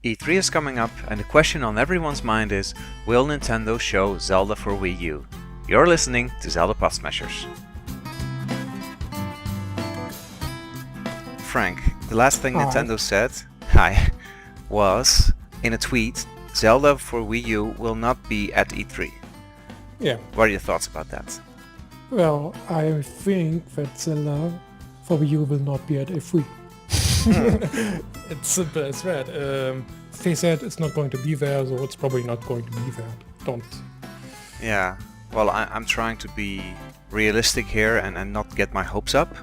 E3 is coming up, and the question on everyone's mind is, will Nintendo show Zelda for Wii U? You're listening to Zelda Pod Smashers. Frank, the last thing Nintendo said, was in a tweet, Zelda for Wii U will not be at E3. Yeah. What are your thoughts about that? Well, I think that Zelda for Wii U will not be at E3. It's simple as that. They said it's not going to be there, so it's probably not going to be there. Don't. Yeah, well, I'm trying to be realistic here and not get my hopes up,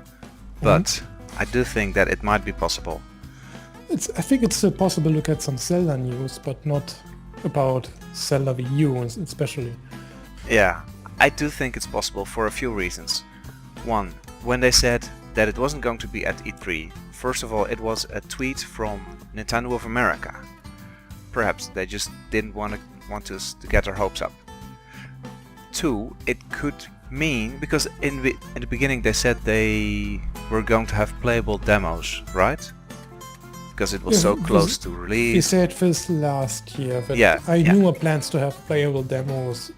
but I do think that it might be possible. I think it's still possible to get some Zelda news, but not about Zelda Wii U especially. Yeah, I do think it's possible for a few reasons. One, when they said that it wasn't going to be at E3, first of all, it was a tweet from Nintendo of America. Perhaps they just didn't want us to get our hopes up. Two, it could mean, because in the beginning they said they were going to have playable demos, right? Because it was so close to release. They said this last year, but I knew plans to have playable demos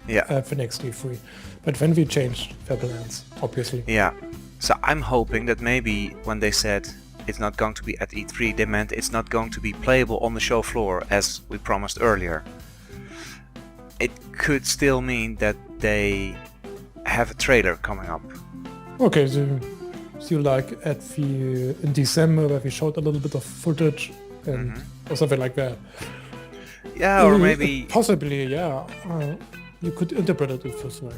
for next E3. But then we changed their plans, obviously. Yeah, so I'm hoping that maybe when they said it's not going to be at E3, they meant it's not going to be playable on the show floor as we promised earlier. It could still mean that they have a trailer coming up. Okay, so like in December where we showed a little bit of footage and or something like that. Yeah, or maybe possibly, you could interpret it this way,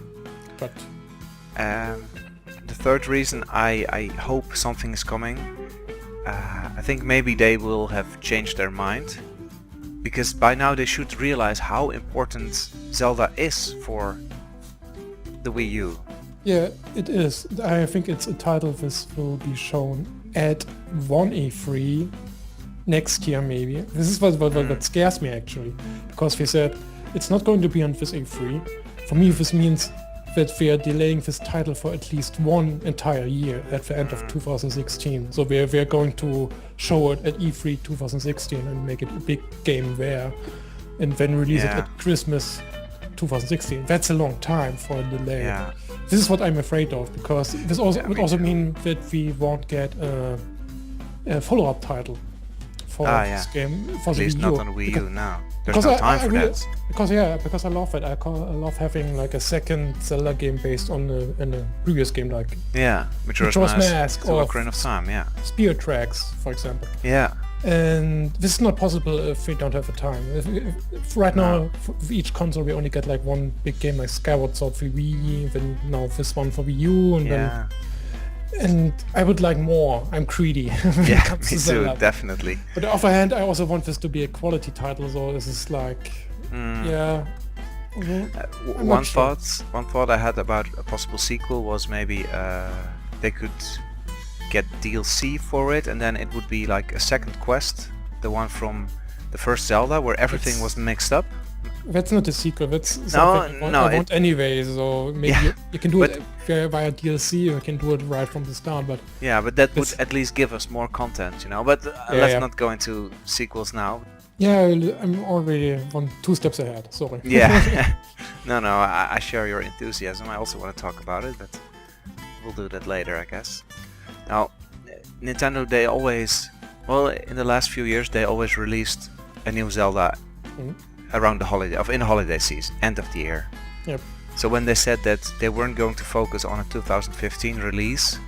but the third reason I hope something is coming. I think maybe they will have changed their mind, because by now they should realize how important Zelda is for the Wii U. Yeah, it is. I think it's a title this will be shown at one E3 next year maybe. This is what scares me actually, because we said it's not going to be on this E3. For me this means that we are delaying this title for at least one entire year at the end of 2016. So we are going to show it at E3 2016 and make it a big game there, and then release it at Christmas 2016. That's a long time for a delay. Yeah. This is what I'm afraid of, because this would also mean that we won't get a follow-up title for this game for the Wii U. At least not on Wii U now. There's no time for that. Because I love it. I love having like a second Zelda game based on a previous game, like Majora's Mask or Ocarina of Time. Yeah, Spear Tracks, for example. Yeah. And this is not possible if we don't have the time. If right now, for each console we only get like one big game like Skyward Sword for Wii, then now this one for Wii U, and I would like more. I'm greedy. Yeah, me too, definitely. But on the other hand, I also want this to be a quality title, so this is like, one thought I had about a possible sequel was maybe they could get DLC for it, and then it would be like a second quest, the one from the first Zelda where everything was mixed up. That's not a sequel, that's something I want anyway, so maybe you can do it via DLC, you can do it right from the start, but... Yeah, but that would at least give us more content, but let's not go into sequels now. Yeah, I'm already 2 steps ahead, sorry. Yeah, no, I share your enthusiasm, I also want to talk about it, but we'll do that later, I guess. Now, Nintendo, they always, in the last few years, they always released a new Zelda around in the holiday season, end of the year. Yep. So when they said that they weren't going to focus on a 2015 release,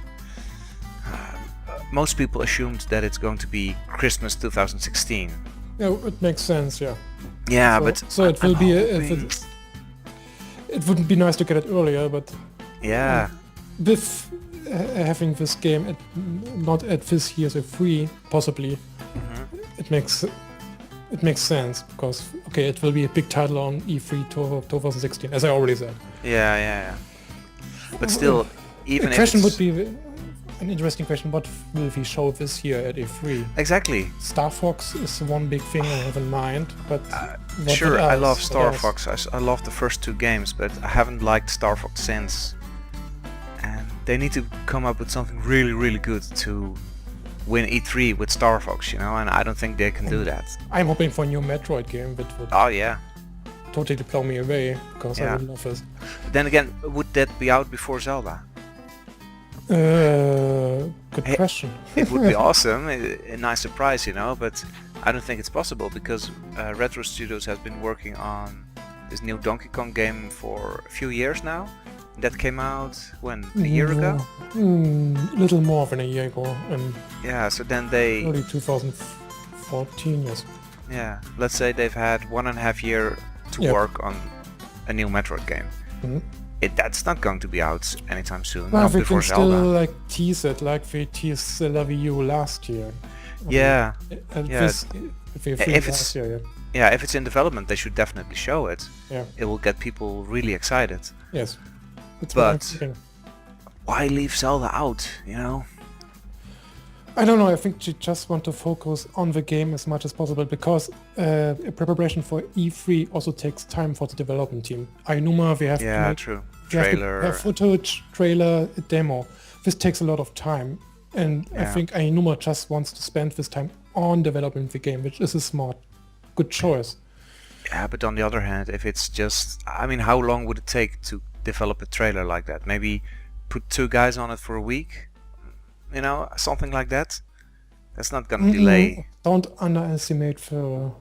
most people assumed that it's going to be Christmas 2016. Yeah, it makes sense, yeah. Yeah, so it will be it wouldn't be nice to get it earlier, but with having this game not at this year's E3, possibly, it makes sense, because it will be a big title on E3 2016, as I already said. Yeah. But still, even the question would be an interesting question: what will we show this year at E3? Exactly. Star Fox is one big thing I have in mind, but sure, I love Star Fox. I love the first 2 games, but I haven't liked Star Fox since. And they need to come up with something really, really good to win E3 with Star Fox, you know, and I don't think they can do that. I'm hoping for a new Metroid game that would Oh yeah. totally blow me away, because I Yeah. would love it. Then again, would that be out before Zelda? Good Hey, question. It would be awesome, a nice surprise, you know, but I don't think it's possible because Retro Studios has been working on this new Donkey Kong game for a few years now. That came out, when? A year ago? Little more than a year ago, in Yeah, so then they... early 2014, yes. Yeah, let's say they've had 1.5 years to Yep. work on a new Metroid game. Mhm. That's not going to be out anytime soon, Well, not we before can still Zelda. like tease it, like we teased Zelda Wii U last year. Yeah, And yeah. this, if we think If it's- last year, yeah. yeah, if it's in development, they should definitely show it. Yeah. It will get people really excited. Yes. That's what I'm But thinking. why leave Zelda out, you know? I don't know, I think you just want to focus on the game as much as possible, because preparation for E3 also takes time for the development team. Aonuma, we have to Yeah, make- true. we have to Trailer. have footage, trailer, a demo. This takes a lot of time, and I Yeah. think Aonuma just wants to spend this time on developing the game, which is a smart, good choice. Yeah, but on the other hand, if it's just... I mean, how long would it take to develop a trailer like that? Maybe put 2 guys on it for a week? You know, something like that? That's not gonna delay. Don't underestimate the work.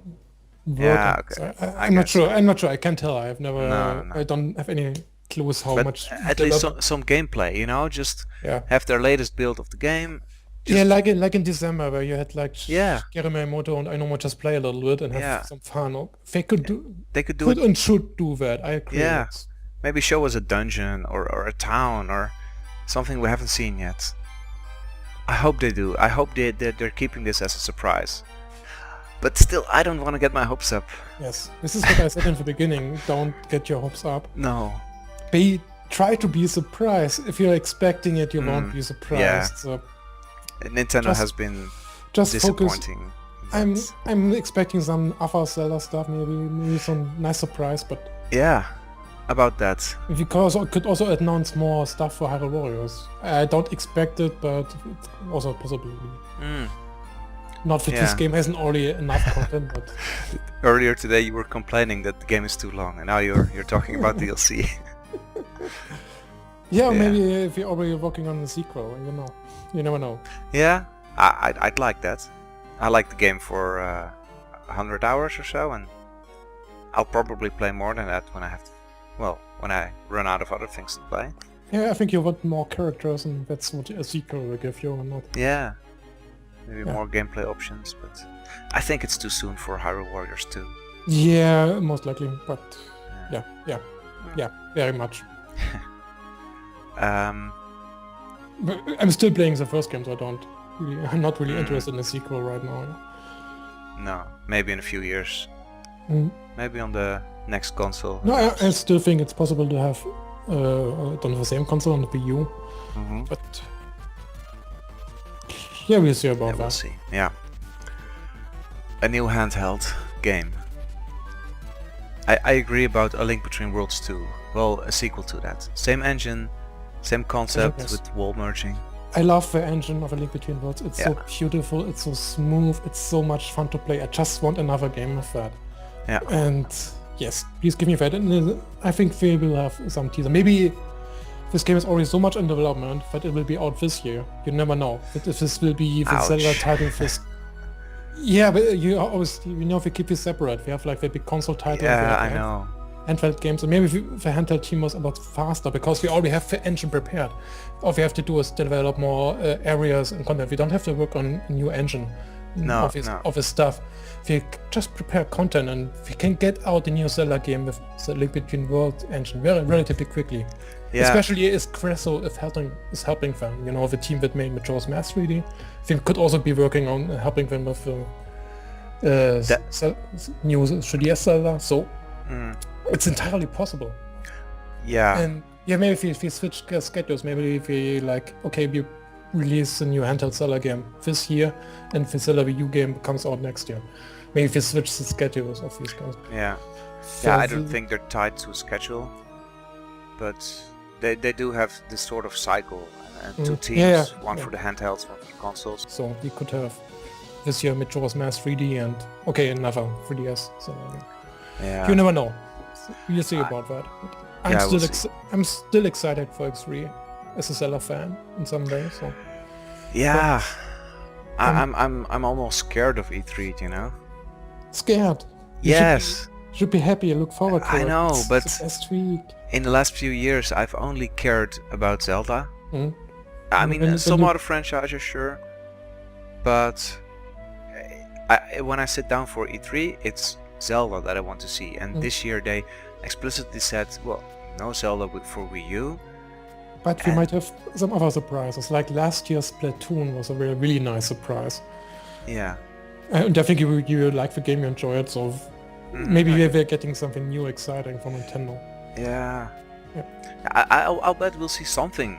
Yeah, on okay. this. I I'm not guess. sure. I'm not sure. I can't tell. I've never. No. I don't have any clues how But much. at least some gameplay, you know? Just Yeah. have their latest build of the game. Yeah, like in December, where you had like Yeah. Shigeru Miyamoto and Aonuma just play a little bit and have Yeah. some fun. They could do. They could do Could it. and should do that. I agree. Yeah. It's- Maybe show us a dungeon or a town or something we haven't seen yet. I hope they do. I hope they're keeping this as a surprise. But still, I don't want to get my hopes up. Yes. This is what I said in the beginning. Don't get your hopes up. No. Try to be surprised. If you're expecting it, you won't be surprised. yeah. So Nintendo Just- has been just focus. disappointing. I'm expecting some other Zelda stuff, maybe some nice surprise, but Yeah, about that. we could also announce more stuff for Hyrule Warriors. I don't expect it, but it's also a possibility. Mm. Not that this Yeah. game hasn't already enough content, but Earlier today you were complaining that the game is too long, and now you're talking about DLC. yeah, Yeah. maybe if you're already working on the sequel, you never know. Yeah, I'd like that. I like the game for 100 hours or so, and I'll probably play more than that when I have to. Well, when I run out of other things to play. Yeah, I think you want more characters, and that's what a sequel will give you, or not. Yeah, maybe Yeah. more gameplay options, but I think it's too soon for Hyrule Warriors 2. Yeah, most likely, but yeah, very much. But I'm still playing the first game, so I'm not really interested in a sequel right now. No, maybe in a few years. Mm. Maybe on the next console. No, I still think it's possible to have on the same console on the Wii U, Mhm. but yeah, we'll see about Yeah, that. we'll see. Yeah. A new handheld game. I agree about A Link Between Worlds 2. Well, a sequel to that. Same engine, same concept Yes. with wall merging. I love the engine of A Link Between Worlds. It's so Yeah. beautiful, it's so smooth, it's so much fun to play. I just want another game with that. Yeah. And yes, please give me that. And I think we will have some teaser. Maybe this game is already so much in development that it will be out this year. You never know. But if this will be the Ouch. Zelda title this... Yeah, but we keep this separate. We have like the big console title. we Yeah, have I know. handheld games, and maybe the handheld team was a lot faster because we already have the engine prepared. All we have to do is develop more areas and content. We don't have to work on a new engine No, of this stuff. We just prepare content, and we can get out the new Zelda game with the Link Between Worlds engine relatively quickly. Yeah. Especially as Krow is helping them. You know, the team that made Majora's Mask 3D. I think could also be working on helping them with new 3DS Zelda. So it's entirely possible. Yeah. And yeah, maybe if we switch schedules, maybe if we we release a new handheld Zelda game this year, and the Zelda Wii U game comes out next year. Maybe if we switch the schedules of these guys. Yeah. So Yeah, I don't think they're tied to a schedule, but They do have this sort of cycle, two teams, Yeah, one for the handhelds, one for the consoles. So we could have this year Majora's Mask 3D and another 3DS. So Yeah. you never know. We'll see about that. But I'm Yeah, still we'll see. I'm still excited for X3 as a Zelda fan in some ways. So Yeah. I'm almost scared of E3, you know? scared. You Yes. should be happy and look forward to I it. know, It's but the best week. in the last few years I've only cared about Zelda. Mhm. I mean, When some you- other franchises, sure. But when I sit down for E3, it's Zelda that I want to see. And this year they explicitly said, well, no Zelda for Wii U. But we might have some other surprises. Like last year's Splatoon was a really nice surprise. Yeah. And I think you like the game, you enjoy it, so maybe we're getting something new, exciting from Nintendo. Yeah. Yeah. I'll bet we'll see something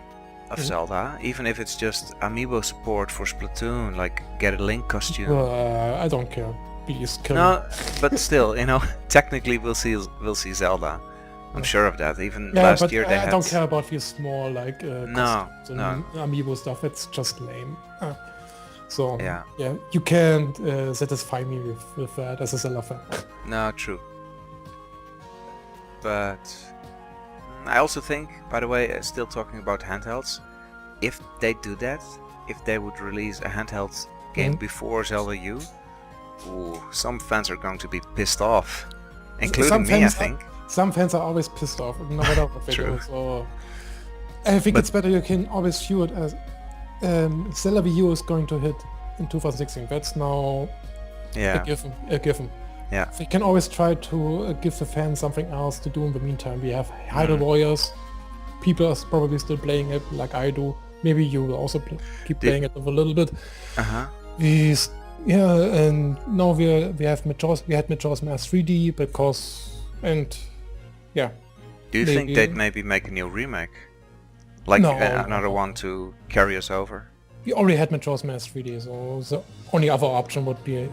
of Zelda, even if it's just amiibo support for Splatoon, like get a Link costume. I don't care. Please kill me. No, but still, you know, technically we'll see Zelda. I'm sure of that. Even Yeah, last but year they I had. don't care about these small like No, costumes and no. amiibo stuff. It's just lame. So Yeah. you can't satisfy me with that as a Zelda fan. No, true. But I also think, by the way, still talking about handhelds, if they do that, if they would release a handheld game before Zelda U, ooh, some fans are going to be pissed off, including me, I think. Some fans are always pissed off, no matter what they do. So I think it's better you can always view it as Zelda Wii U is going to hit in 2016. That's now a given. Yeah. We can always try to give the fans something else to do in the meantime. We have Hyrule Warriors. People are probably still playing it like I do. Maybe you will also keep playing it a little bit. And now we had Majora's Mask 3D Do you think they'd maybe make a new remake? Like another one to carry us over? We already had Majora's Mask 3D, so the only other option would be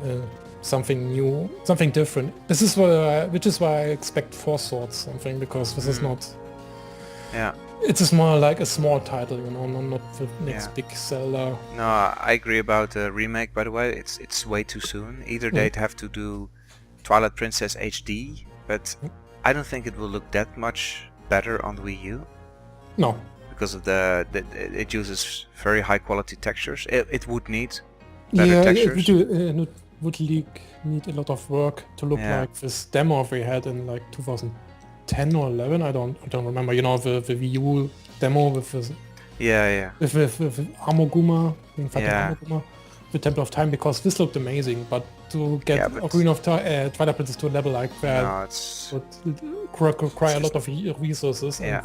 something new, something different. This is which is why I expect Four Swords something, because this is not. Yeah. It's more like a small title, you know, not the next big Zelda. No, I agree about the remake. By the way, it's way too soon. Either they'd have to do Twilight Princess HD, but I don't think it will look that much better on the Wii U. No. Because of it uses very high quality textures. It would need better textures. It would need a lot of work to look like this demo we had in like 2010 or 11. I don't remember. You know, the Wii U demo with with Amoguma, the Temple of Time, because this looked amazing. But to get Ocarina of Time, Twilight Princess to a level like that would require a lot of resources. Yeah.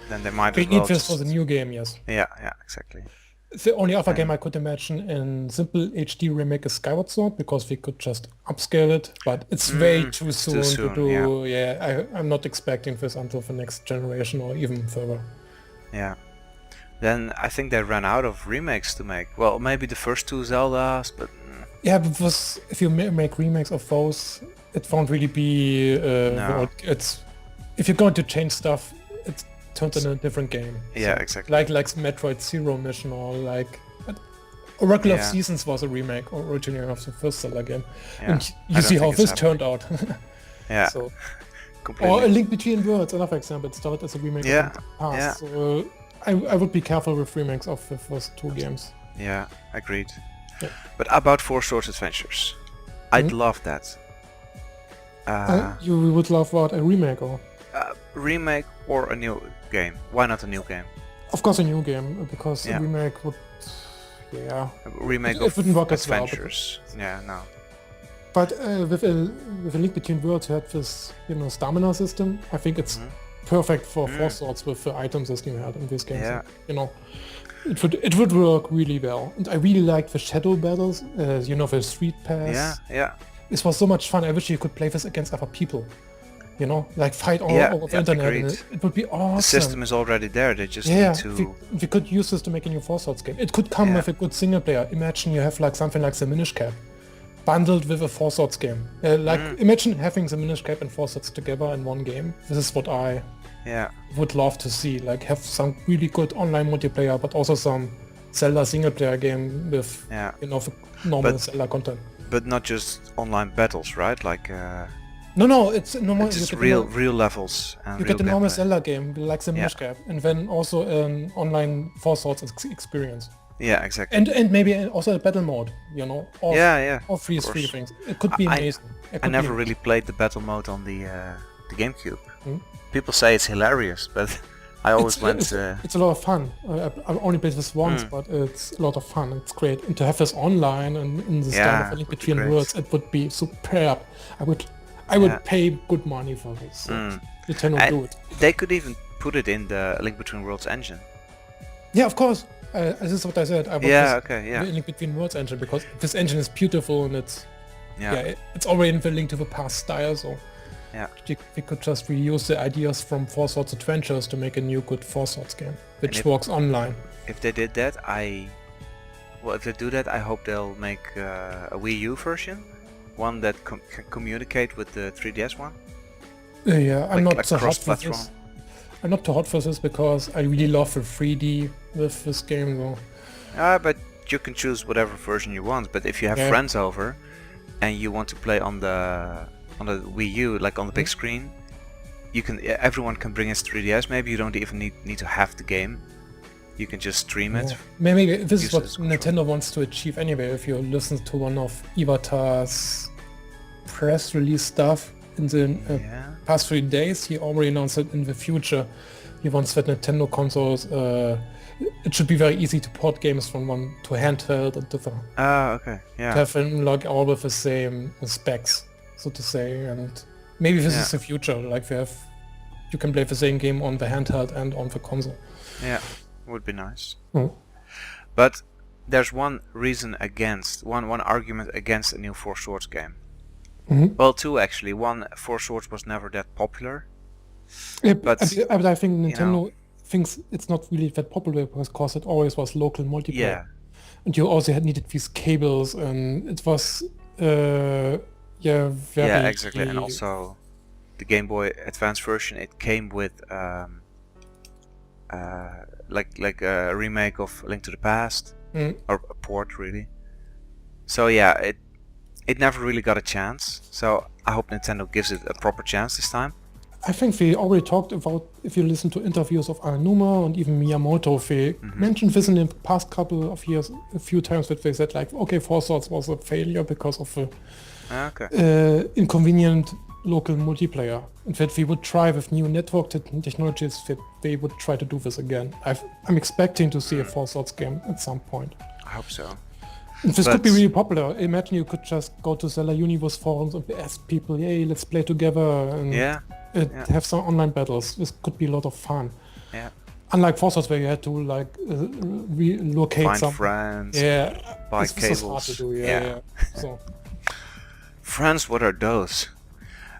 Then they might we as well need this for the new game, yes. Yeah, exactly. The only other game I could imagine in simple HD remake is Skyward Sword, because we could just upscale it, but it's way too soon to do. I'm not expecting this until the next generation or even further. Yeah. Then I think they ran out of remakes to make. Well, maybe the first two Zeldas, but... Yeah, because if you make remakes of those, it won't really be... if you're going to change stuff, it's turned into a different game. Yeah, so, exactly. Like Metroid Zero Mission, or like Oracle of Seasons was a remake originally of the first Zelda game. Yeah. And you see how this turned out. Yeah. So, completely. or A Link Between Worlds, another example. It started as a remake of the past. Yeah. So I would be careful with remakes of the first two games. Yeah, agreed. Yeah. But about Four Swords Adventures, I'd love that. You would love what? A remake or? Remake or a new game? Why not a new game? Of course a new game, because a remake would... A remake it of wouldn't work as well, Adventures. No. But with a Link Between Worlds, you had this, stamina system. I think it's perfect for Four Swords with the item system you had in this game. Yeah. So, it would work really well. And I really liked the shadow battles, the street pass. Yeah. This was so much fun. I wish you could play this against other people. Like fight all over the internet. Agreed. And it would be awesome. The system is already there. They just need to... We could use this to make a new Four Swords game. It could come with a good single player. Imagine you have like something like the Minish Cap bundled with a Four Swords game. Imagine having the Minish Cap and Four Swords together in one game. This is what I Yeah. would love to see. Like have some really good online multiplayer, but also some Zelda single player game with Yeah. normal But- Zelda content. But not just online battles, right? Like No, it's normal. it's just you get real levels and You real get a normal gameplay. Zelda game like the Yeah. MIGGZ, and then also an online Four Swords experience, Yeah, exactly. and maybe also a battle mode. You know, all, Yeah. all three of course. things. It could be I- amazing. It I could never be, really played the battle mode on the GameCube. Hmm? People say it's hilarious, but I always it's, went. it's a lot of fun. I've only played this once, but it's a lot of fun. It's great, and to have this online and in the style Yeah, of A Link would be Between great. Worlds, it would be superb. I would Yeah. pay good money for this. Nintendo And do it. they could even put it in the Link Between Worlds engine. Yeah, of course. This is what I said. I want Yeah. this Okay. Yeah. Link Between Worlds engine because this engine is beautiful and it's Yeah. it's already in the Link to the Past style, so Yeah. we could just reuse the ideas from Four Swords Adventures to make a new good Four Swords game, which if- works online. If they did that, if they do that, I hope they'll make a Wii U version, one that can communicate with the 3DS one. Yeah, I'm Like- not like so hot for cross-platform. this. I'm not too hot for this because I really love the 3D with this game, though. But you can choose whatever version you want. But if you have Yeah. friends over, and you want to play on the Wii U, like on the big screen, you can. Everyone can bring his 3DS. Maybe you don't even need to have the game. You can just stream it. Yeah. Maybe this is Use what it as control. Nintendo wants to achieve anyway. If you listen to one of Iwata's press release stuff in the Yeah. past 3 days, he already announced that in the future he wants that Nintendo consoles, it should be very easy to port games from one to handheld and to Okay. Yeah. have them like all with the same specs, so to say. And maybe this Yeah. is the future. Like you can play the same game on the handheld and on the console. Yeah. Would be nice. Hmm. But there's one reason against, one argument against a new Four Swords game. Mhm. Well, two actually. One, Four Swords was never that popular. Yeah, But, but I think Nintendo know- thinks it's not really that popular because it always was local multiplayer. Yeah. And you also had needed these cables, and it was very Yeah, exactly. And also, the Game Boy Advance version, it came with like a remake of Link to the Past, Mm. or a port really. So yeah, it never really got a chance. So I hope Nintendo gives it a proper chance this time. I think we already talked about, if you listen to interviews of Aonuma and even Miyamoto, they mentioned this in the past couple of years a few times, that they said like, okay, Four Swords was a failure because of the Okay. inconvenient local multiplayer, and that we would try with new network technologies that they would try to do this again. I'm expecting to see a Four Swords game at some point. I hope so. And this could be But- really popular. Imagine you could just go to Zelda Universe forums and ask people, hey, let's play together and Yeah. Yeah. have some online battles. This could be a lot of fun. Yeah. Unlike Four Swords where you had to like relocate Find some. friends. Yeah, buy this was hard to cables. do. Yeah. Yeah. So. Friends, what are those?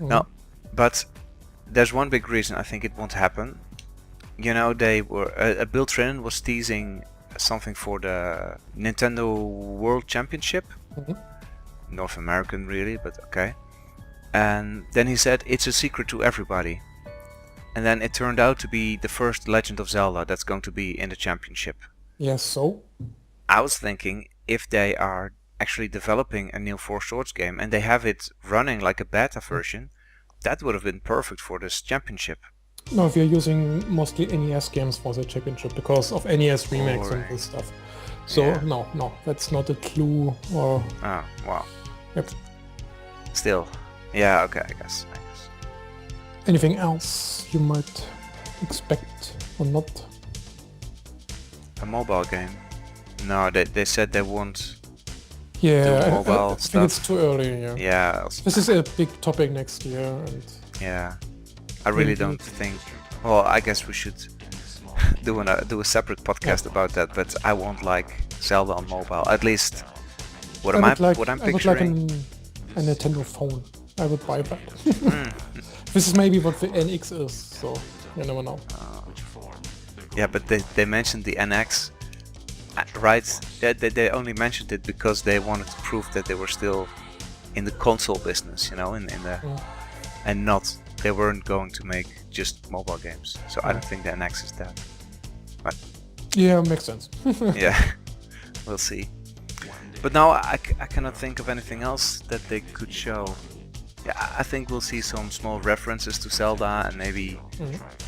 Mhm. No, but there's one big reason I think it won't happen. You know, they were Bill Trinan was teasing something for the Nintendo World Championship, Mhm. North American really, but okay. And then he said it's a secret to everybody. And then it turned out to be the first Legend of Zelda that's going to be in the championship. Yes, so? I was thinking if they are actually developing a new Four Swords game and they have it running like a beta version, that would have been perfect for this championship. No, if you're using mostly NES games for the championship because of NES remakes and Alright. this stuff. So Yeah. no, that's not a clue or Oh, wow. Yep. Still. Yeah, okay, I guess. anything else you might expect or not. A mobile game? No, they said they won't. Yeah, mobile I think it's stuff. too early. Yeah. Yeah, This is a big topic next year, and yeah. I really Mhm. don't think. Well, I guess we should do a separate podcast about that. But I won't like Zelda on mobile. At least what I'm I would picturing. like a Nintendo phone. I would buy that. Mm. This is maybe what the NX is, so you never know. Yeah, but they mentioned the NX, right? Yeah, they only mentioned it because they wanted to prove that they were still in the console business, you know, in the Mm. and not they weren't going to make just mobile games, so I don't think the NX is that. But Yeah, makes sense. yeah, we'll see. But now I cannot think of anything else that they could show. Yeah, I think we'll see some small references to Zelda and maybe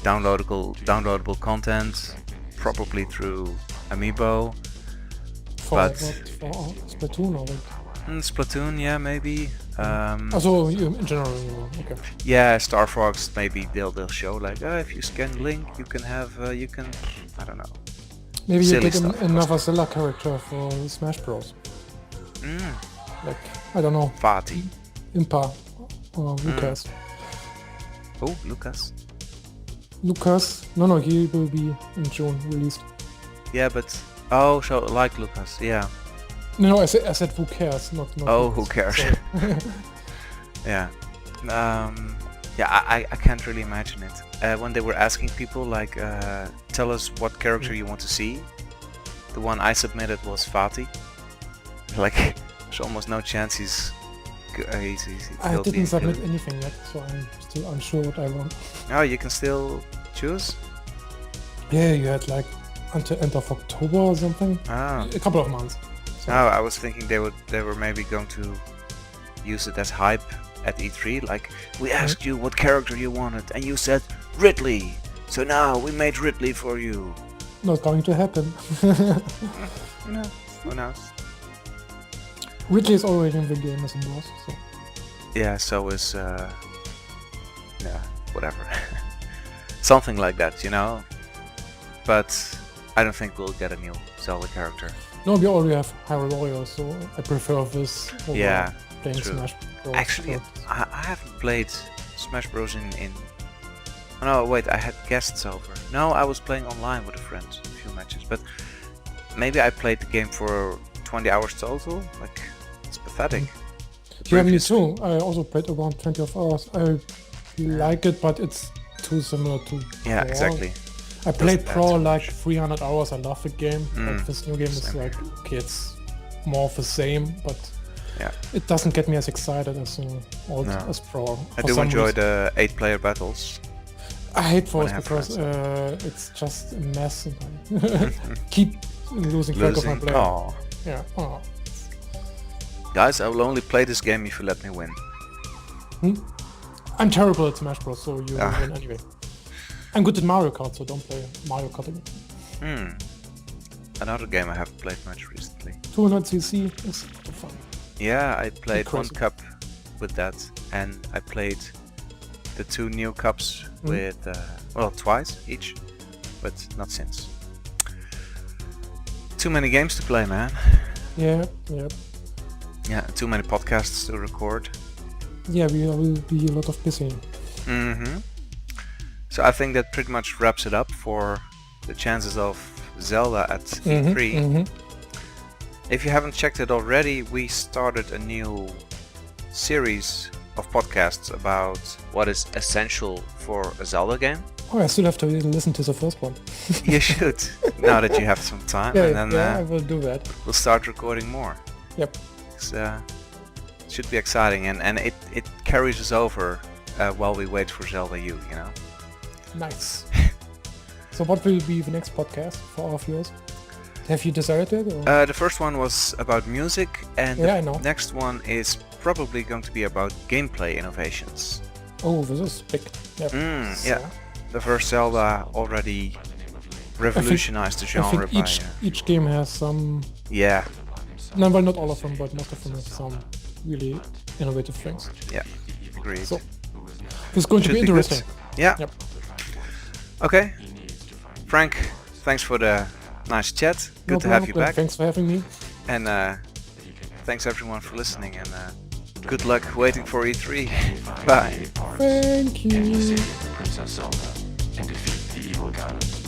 downloadable content, probably through Amiibo. For Splatoon or what? Splatoon, yeah, maybe. Also, in general, okay. Yeah, Star Fox, maybe they'll show like, if you scan Link, you can have, I don't know. Maybe you Silly get stuff, another Zelda character for Smash Bros. Like, I don't know, Fatty. Impa or Lucas. Oh, Lucas. Lucas? No, he will be in June released. Yeah, but so like Lucas, yeah. No, I said who cares, not Oh, Lucas. who cares? Sorry. Yeah. I can't really imagine it. When they were asking people like, tell us what character you want to see, the one I submitted was Fatty. Like, there's almost no chance he's I didn't submit anything yet, so I'm still unsure what I want. Oh, you can still choose? Yeah, you had like until end of October or something. Oh. A couple of months. So. Oh, I was thinking they were maybe going to use it as hype at E3. Like, we asked you what character you wanted, and you said Ridley. So now we made Ridley for you. Not going to happen. You know, who knows? Ridley is already in the game as a boss, so. Yeah, so is whatever. Something like that, you know. But I don't think we'll get a new Zelda character. No, we already have Hyrule Warriors, so I prefer this over playing true. Smash Bros. Actually, I haven't played Smash Bros. in... Oh, no, wait, I had guests over. No, I was playing online with a friend, a few matches, but maybe I played the game for 20 hours total. Like, it's pathetic. Yeah, me too. I also played around 20 hours. I like it, but it's too similar to Yeah, Pro. exactly. I played Doesn't add Pro too like much. 300 hours. I love the game. But this new game is same like, okay, it's more of the same, but Yeah. it doesn't get me as excited as as Pro. I For do some enjoy reason. the 8-player battles. I hate when Force I have because friends. it's just a mess and I keep losing track of my play. Oh. Yeah. Oh. Guys, I will only play this game if you let me win. I'm terrible at Smash Bros, so you Ah. win anyway. I'm good at Mario Kart, so don't play Mario Kart again. Another game I haven't played much recently. 200cc is fun. Yeah, I played one crazy. cup with that, and I played the 2 new cups with, twice each, but not since. Too many games to play, man. Yeah. Yeah, too many podcasts to record. Yeah, we will be a lot of busy. So I think that pretty much wraps it up for the chances of Zelda at E3. If you haven't checked it already, we started a new series of podcasts about what is essential for a Zelda game. Oh, I still have to listen to the first one. You should, now that you have some time, and then I will do that. we'll start recording more. Yep. It should be exciting, and it carries us over while we wait for Zelda U, you know? Nice. So what will be the next podcast for our viewers? Have you decided it? Or? The first one was about music, and Yeah, I the know. next one is probably going to be about gameplay innovations. Oh, this is big. Yep. Yeah, the first Zelda already revolutionized the I genre think by... each game has some... yeah, No, well, not all of them, but most of them have some really innovative things. yeah, agreed. So, it's going to Should be be good. interesting. Yeah. Yep. Okay, Frank, thanks for the nice chat. Good to have you back. Thanks for having me. And thanks everyone for listening, and good luck waiting for E3. Bye. Thank you. Princess Zelda and defeat the evil Ganon.